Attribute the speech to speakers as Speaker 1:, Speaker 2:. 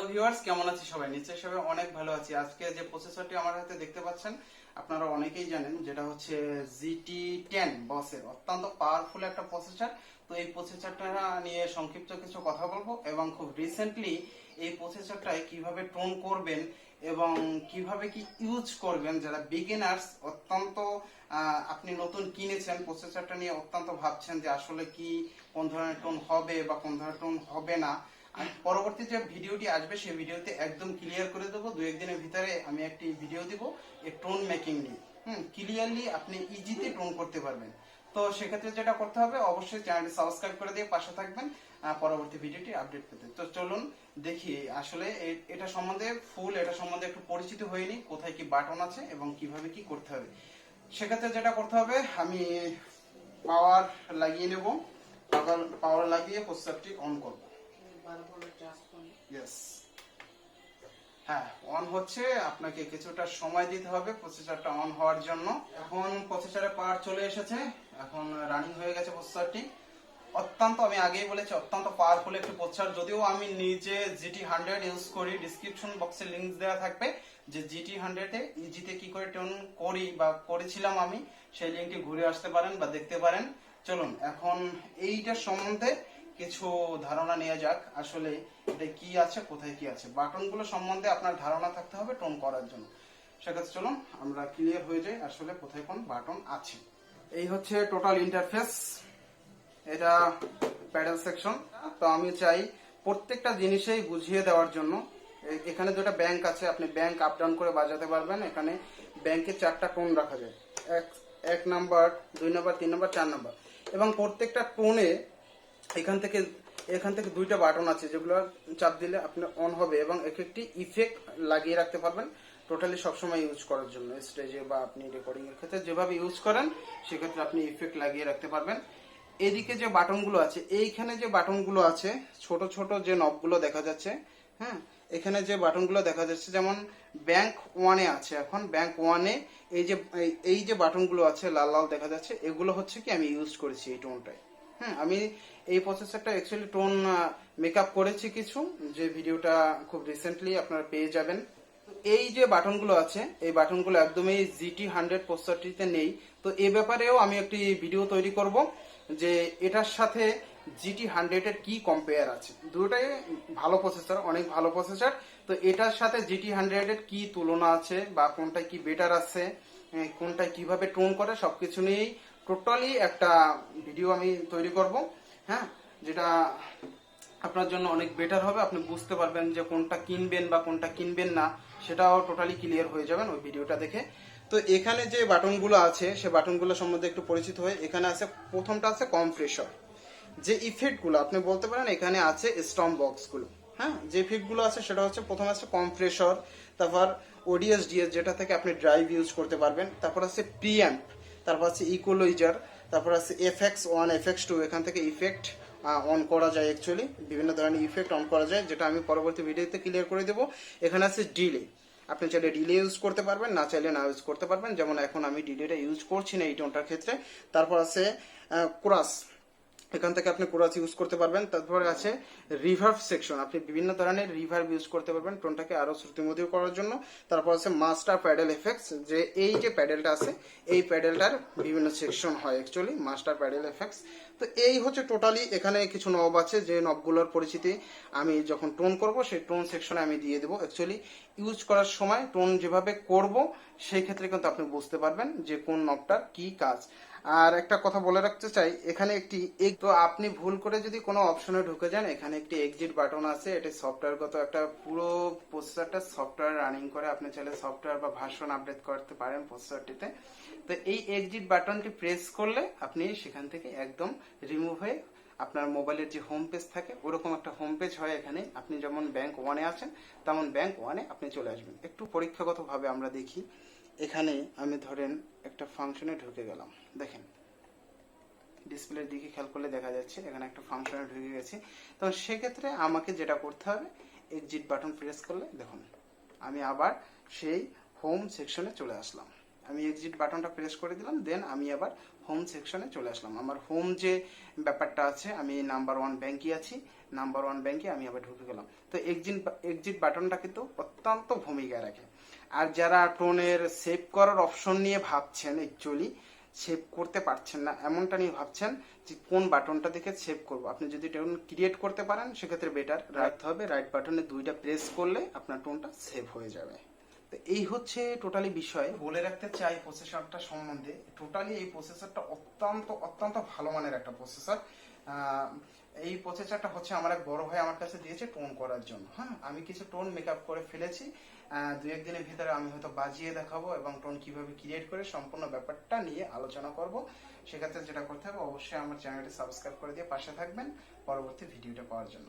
Speaker 1: Hello viewers, কেমন আছি সবাই? নিশ্চয়ই সবাই অনেক ভালো আছি। আজকে যে প্রসেসরটি আমার হাতে দেখতে পাচ্ছেন আপনারা অনেকেই জানেন, যেটা হচ্ছে Gt-10 বসের অত্যন্ত পাওয়ারফুল একটা প্রসেসর। তো এই প্রসেসরটা নিয়ে সংক্ষিপ্ত কিছু কথা বলবো এবং খুব রিসেন্টলি এই প্রসেসরটায় কিভাবে টোন করবেন এবং কিভাবে কি ইউজ করবেন। যারা বিগিনার্স, অত্যন্ত আপনি নতুন কিনেছেন প্রসেসরটা নিয়ে অত্যন্ত ভাবছেন যে আসলে কি কোন ধরনের টোন হবে বা কোন ধরনের টোন হবে না, আমি পরবর্তী যে ভিডিওটি আসবে সেই ভিডিওতে একদম ক্লিয়ার করে দেবো। দু একদিনের ভিতরে আমি একটি ভিডিও দিব এই টোন মেকিং নিয়ে। ক্লিয়ারলি আপনি ইজিতে টোন করতে পারবেন। তো সেক্ষেত্রে যেটা করতে হবে, অবশ্যই চ্যানেলটি সাবস্ক্রাইব করে দিয়ে পাশে থাকবেন পরবর্তী ভিডিওটি আপডেট পেতে। তো চলুন দেখি আসলে এটা সম্বন্ধে একটু পরিচিত হয়নি, কোথায় কি বাটন আছে এবং কিভাবে কি করতে হবে। সেক্ষেত্রে যেটা করতে হবে, আমি পাওয়ার লাগিয়ে নেব। পাওয়ার লাগিয়ে প্রসেসরটি অন করব। হ্যাঁ, অন হচ্ছে। আপনাকে কিছুটা সময় দিতে হবে প্রসেসরটা অন হওয়ার জন্য। এখন প্রসেসরের পাওয়ার চলে এসেছে, এখন রানিং হয়ে গেছে প্রসেসরটি। আমি আগেই বলেছি অত্যন্ত পাওয়ারফুল একটি প্রসেসর। যদিও আমি নিজে Gt-10 ইউজ করি, ডিসক্রিপশন বক্সে লিংক দেওয়া থাকবে যে Gt-10 এ ইজিতে কি করে টোন করি বা করেছিলাম আমি, সেই লিংকটি ঘুরে আসতে পারেন বা দেখতে পারেন। চলুন এখন এইটার সম্বন্ধে কিছু ধারণা নেওয়া যাক, আসলে এটা কি আছে, কোথায় কি আছে। বাটনগুলো সম্বন্ধে আপনার ধারণা থাকতে হবে টোন করার জন্য। সেক্ষেত্রে চলুন আমরা ক্লিয়ার হয়ে যাই আসলে কোথায় কোন বাটন আছে। এই হচ্ছে টোটাল ইন্টারফেস, এটা প্যাডেল সেকশন। তো আমি চাই প্রত্যেকটা জিনিসেই বুঝিয়ে দেওয়ার জন্য। এখানে দুটো ব্যাংক আছে, আপনি ব্যাংক আপ ডাউন করে বাজাতে পারবেন। এখানে ব্যাংকে 4টা টোন রাখা যায়, এক নাম্বার, 2 নাম্বার, 3 নাম্বার, 4 নাম্বার। এবং প্রত্যেকটা টোনে এখান থেকে 2টা বাটন আছে, যেগুলো চাপ দিলে আপনার অন হবে এবং একটি ইফেক্ট লাগিয়ে রাখতে পারবেন টোটালি সবসময় ইউজ করার জন্য। স্টেজে বা আপনি রেকর্ডিং এর ক্ষেত্রে যেভাবে ইউজ করেন সেক্ষেত্রে আপনি ইফেক্ট লাগিয়ে রাখতে পারবেন। এদিকে যে বাটনগুলো আছে, এইখানে যে বাটনগুলো আছে, ছোট ছোট যে নবগুলো দেখা যাচ্ছে, হ্যাঁ, এখানে যে বাটনগুলো দেখা যাচ্ছে, যেমন ব্যাংক 1-এ আছে। এখন ব্যাংক 1-এ এই যে বাটনগুলো আছে লাল লাল দেখা যাচ্ছে, এগুলো হচ্ছে কি আমি ইউজ করেছি এই টোনটায়। হ্যাঁ, আমি এই প্রসেসরটা অ্যাকচুয়ালি টোন মেকআপ করেছি কিছু, যে ভিডিওটা খুব রিসেন্টলি আপনারা পেয়ে যাবেন। এই যে বাটনগুলো আছে, এই বাটনগুলো একদমই Gt-10 প্রসেসরটিতে নেই। তো এই ব্যাপারেও আমি একটি ভিডিও তৈরি করব যে এটার সাথে Gt-10 এর কি কম্পেয়ার আছে। দুটোই ভালো প্রসেসর, অনেক ভালো প্রসেসর। তো এটার সাথে Gt-10 এর কি তুলনা আছে বা কোনটা কি বেটার আছে, কোনটা কিভাবে টোন করে, সবকিছু নিয়েই টোটালি একটা ভিডিও আমি তৈরি করব। হ্যাঁ, যেটা আপনার জন্য অনেক বেটার হবে। আপনি বুঝতে পারবেন যে কোনটা কিনবেন বা কোনটা কিনবেন না, সেটাও টোটালি ক্লিয়ার হয়ে যাবেন ওই ভিডিওটা দেখে। তো এখানে যে বাটনগুলো আছে সে বাটনগুলো সম্বন্ধে একটু পরিচিত হয়ে, এখানে আছে প্রথমটা আছে কম্প্রেসর। যে ইফেক্টগুলো আপনি বলতে পারেন এখানে আছে স্টম বক্সগুলো। হ্যাঁ, যে ইফেক্টগুলো আছে সেটা হচ্ছে, প্রথম আছে কম্প্রেসর, তারপর ওডিএস ডিএস যেটা থেকে আপনি ড্রাইভ ইউজ করতে পারবেন, তারপর আছে প্রিঅ্যাম্প, তারপর আছে ইকুয়ালাইজার, তারপর আছে FX1 FX2, এখান থেকে ইফেক্ট অন করা যায়। অ্যাকচুয়ালি বিভিন্ন ধরনের ইফেক্ট অন করা যায়, যেটা আমি পরবর্তী ভিডিওতে ক্লিয়ার করে দেবো। এখানে আছে ডিলে, আপনি চাইলে ডিলে ইউজ করতে পারবেন, না চাইলে না ইউজ করতে পারবেন। যেমন এখন আমি ডিলেটা ইউজ করছি না এই টোনটার ক্ষেত্রে। তারপর আছে কোরাস, এখান থেকে আপনি কোরাস ইউজ করতে পারবেন। তারপরে আছে রিভার্ব সেকশন, আপনি বিভিন্ন ধরনের রিভার্ব ইউজ করতে পারবেন টোনটাকে আরো শ্রুতিমধুর করার জন্য। তারপর আছে মাস্টার প্যাডেল এফেক্টস, যে এই যে প্যাডেলটা আছে এই প্যাডেলটার বিভিন্ন সেকশন হয় অ্যাকচুয়ালি মাস্টার প্যাডেল এফেক্টস। তো এই হচ্ছে টোটালি। এখানে কিছু নব আছে, যে নবগুলোর পরিচিতি আমি যখন টোন করব সেই টোন সেকশনে আমি দিয়ে দেবো। অ্যাকচুয়ালি ইউজ করার সময় টোন যেভাবে করব সেই ক্ষেত্রে কিন্তু আপনি বুঝতে পারবেন যে কোন নবটার কি কাজ। আর একটা কথা বলে রাখতে চাই, এখানে তো আপনি ভুল করে যদি কোনো অপশনে ঢুকে যান, এখানে একটি এক্সিট বাটন আছে। এটা সফটওয়্যারগত একটা, পুরো প্রসেসরটা সফটওয়্যার রানিং করে। আপনি চাইলে সফটওয়্যার বা ভার্সন আপডেট করতে পারেন প্রসেসরটিতে। তো এই এক্সিট বাটনটি প্রেস করলে আপনি সেখান থেকে একদম রিমুভ হয়ে আপনার মোবাইলের যে হোম পেজ থাকে ওরকম একটা হোম পেজ হয়। এখানে আপনি যেমন ব্যাংক 1-এ আছেন তেমন ব্যাংক 1-এ আপনি চলে আসবেন। একটু পরীক্ষাগতভাবে আমরা দেখি। এখানে আমি ধরেন একটা ফাংশনে ঢুকে গেলাম, দেখেন ডিসপ্লের দিকে খেয়াল করলে দেখা যাচ্ছে এখানে একটা ফাংশনে ঢুকে গেছি। তো সেক্ষেত্রে আমাকে যেটা করতে হবে, এক্সিট বাটন প্রেস করলে দেখুন আমি আবার সেই হোম সেকশনে চলে আসলাম। আমি এক্সিট বাটনটা প্রেস করে দিলাম, দেন আমি আবার হোম সেকশনে চলে আসলাম। আমার হোম যে ব্যাপারটা আছে, আমি নাম্বার 1 ব্যাংকে আছি, নাম্বার 1 ব্যাংকে আমি আবার ঢুকে গেলাম। তো এক্সিট বাটনটা কিন্তু অত্যন্ত ভূমিকা রাখে। আর যারা টোনের সেভ করার অপশন নিয়ে ভাবছেন, অ্যাকচুয়ালি সেভ করতে পারছেন না এমনটা নিয়ে ভাবছেন যে কোন বাটনটা দেখে সেভ করব, আপনি যদি টোন ক্রিয়েট করতে পারেন সেক্ষেত্রে বেটার রাখতে হবে। রাইট বাটনে 2টা প্রেস করলে আপনার টোনটা সেভ হয়ে যাবে। তো এই হচ্ছে টোটালি বিষয়। বলে রাখতে চাই প্রসেসরটা সম্বন্ধে, টোটালি এই প্রসেসরটা অত্যন্ত অত্যন্ত ভালো মানের একটা প্রসেসর। এই প্রসেসরটা হচ্ছে আমার এক বড় ভাই আমার কাছে দিয়েছে টোন করার জন্য। হ্যাঁ, আমি কিছু টোন মেকআপ করে ফেলেছি, 2-1 দিনের ভিতরে আমি হয়তো বাজিয়ে দেখাবো এবং টোন কিভাবে ক্রিয়েট করে সম্পূর্ণ ব্যাপারটা নিয়ে আলোচনা করব। সেক্ষেত্রে যেটা করতে হবে, অবশ্যই আমার চ্যানেলটি সাবস্ক্রাইব করে দিয়ে পাশে থাকবেন পরবর্তী ভিডিওটা পাওয়ার জন্য।